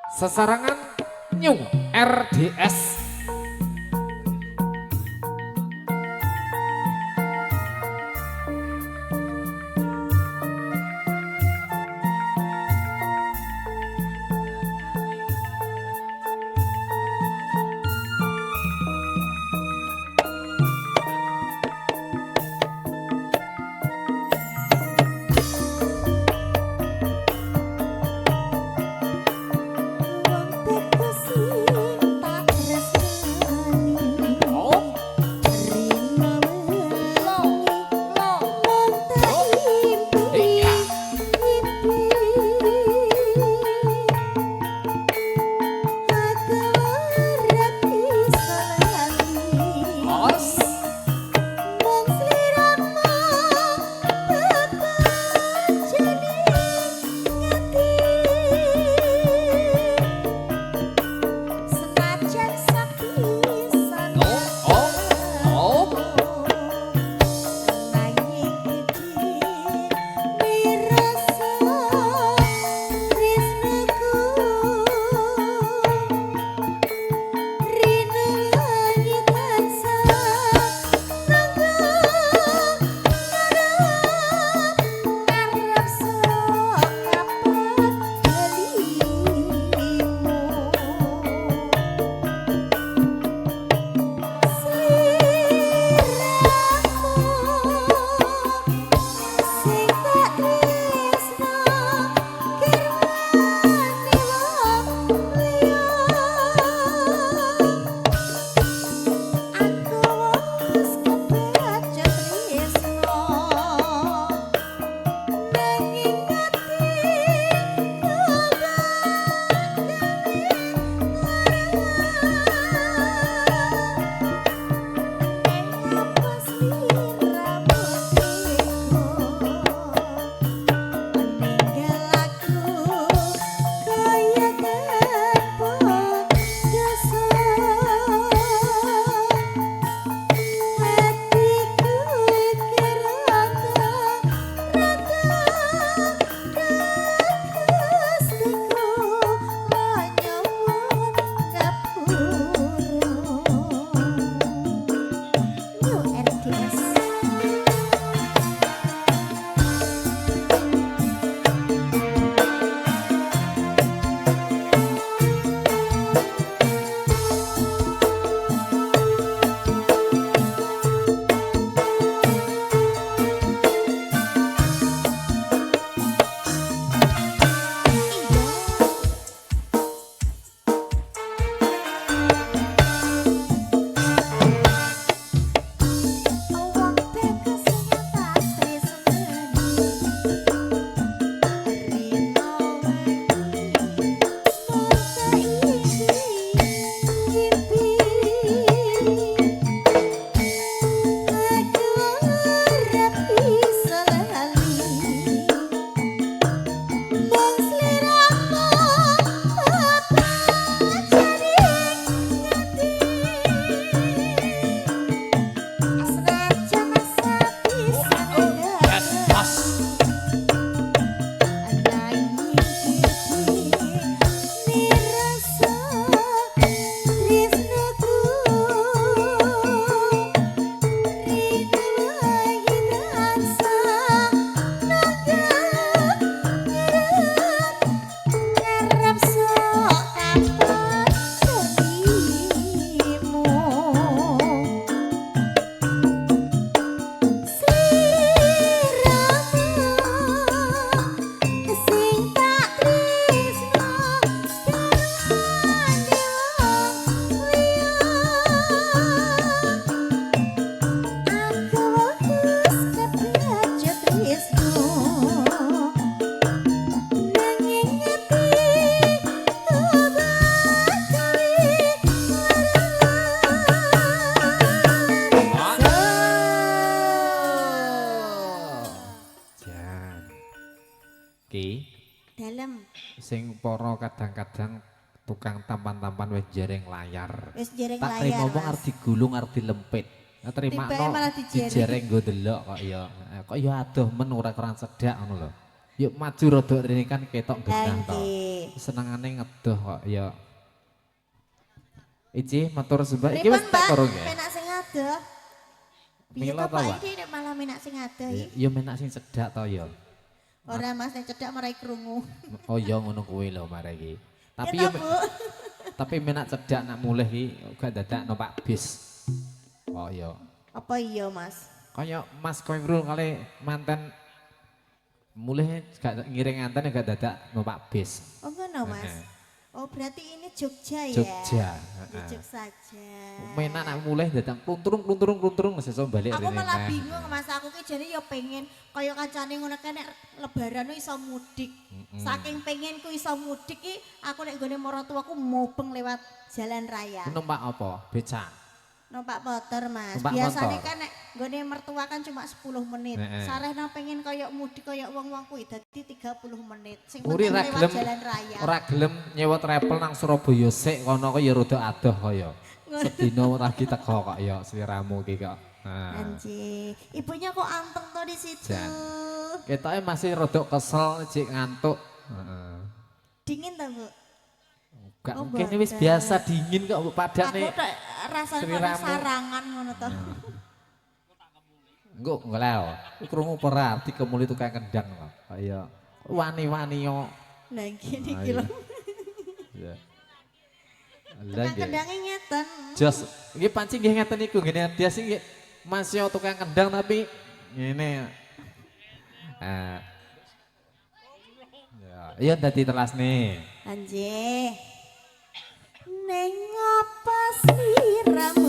Sesarangan Nyung RDS. Dalem. Sing para kadang-kadang tukang tampan-tampan wis jereng layar. Wis jereng tak layar. terima wong arep digulung arep dilempit. Tak terima Tibake malah dijereng nggo delok kok ya adoh men ora kurang sedak ngono lho. Yuk maju rodok rene kan ketok gendang to. Nggih. Senengane ngedoh kok ya. Iji matur sembah iki Pripun, wis tak Mbak? kurung ya. Penak sing adoh. Piye Mila to ta, Pak Pak? iki nek malah menak sing adoh iki? Ya menak sing cedak to ya. Ora Mas nek cedak marai krungu. Oh ya ngono kuwi lho mare iki. Tapi Ya ya ta, Bu. tapi menak cedak nak mulih iki gak dadak numpak bis. Oh ya. Apa iya, Mas? Kaya Mas Koirul kali manten mulih gak ngiring anten gak dadak numpak bis. Oh ngono, Mas. Heeh. Oh berarti ini Jogja ya? Jogja, Jogja saja. Menak nak mulih dadak klunturung sesuk balik Aku rene malah neh. bingung Mas, aku ki jane ya pengen kaya kancane ngono kan nek lebaran iso mudik. Saking pengenku iso mudik ki aku nek gone maratuwaku mubeng lewat jalan raya. Numpak apa? Becak. Numpak motor Mas. Numpak Biasanya motor. kan nek gone mertua kan cuma 10 menit. Heeh. Sarehna pengen kaya mudik kaya wong-wong kuwi dadi 30 menit. Sing Uri penting ra lewat gelem jalan raya. ora gelem nyewa travel nang Surabaya sik kono kok ya rada adoh kaya. Sedina lagi teko kok ya sliramu iki kok. Nah. Anjir, ibunya kok anteng tuh di situ. Jan. Ketoke masih rada kesel cik ngantuk. Heeh. Dingin tak Bu? Gak Oh, mungkin wis boten. biasa dingin kok Aku padane. tak rasanya kaya Sliramu. sarangan ngono toh. Engko ngeleo. Krungu ora arti kemuli tukang kendang kok. Kaya wani-wani yo. Nah gini Ayo. kilo. Ya. Lah Tukang nggih. kendangnya ngeten. Jos, iki pancing nggih ngeten niku ngene dia sing nggih Mas yo tukang kendang tapi ngene. Ya, iya dadi telas nih. Anjir. Neng apa siramu